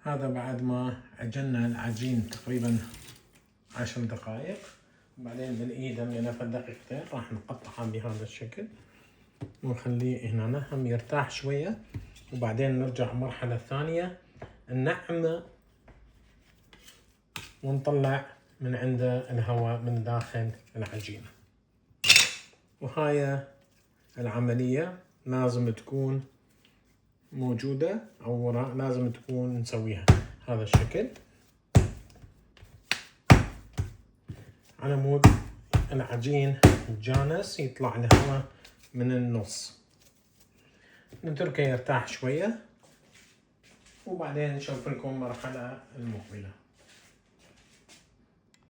هذا بعد ما عجنا العجين تقريبا 10 دقائق، وبعدين بالايد همينة في دقيقتين راح نقطعها بهذا الشكل ونخليه هنا هم يرتاح شوية، وبعدين نرجع المرحلة الثانية ننعمه ونطلع من عنده الهواء من داخل العجينة. وهاي العملية لازم تكون موجودة أو لازم تكون نسويها هذا الشكل على مود العجين الجانس يطلع الهواء من النص. نتركه يرتاح شوية وبعدين نشوف لكم المرحلة المقبلة.